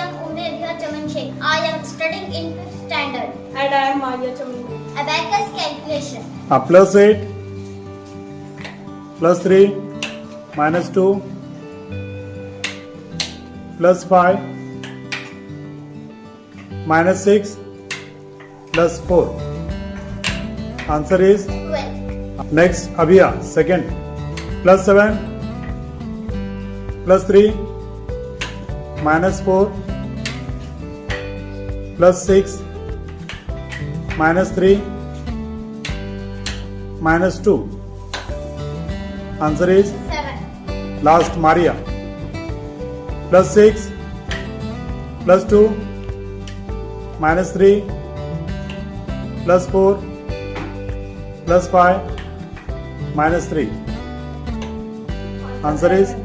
am Umedia Chamanshek. I am studying in 5th standard. And I am Maya Chamanshek. Abacus calculation. Plus 8, plus 3, minus 2, plus 5, minus 6, plus 4. Answer is 12. next Abhiya, second. Plus 7, plus 3, minus 4, plus 6, minus 3, minus 2. Answer is 7. last Maria. Plus 6, plus 2, minus 3, plus 4, plus 5, minus 3. Answer is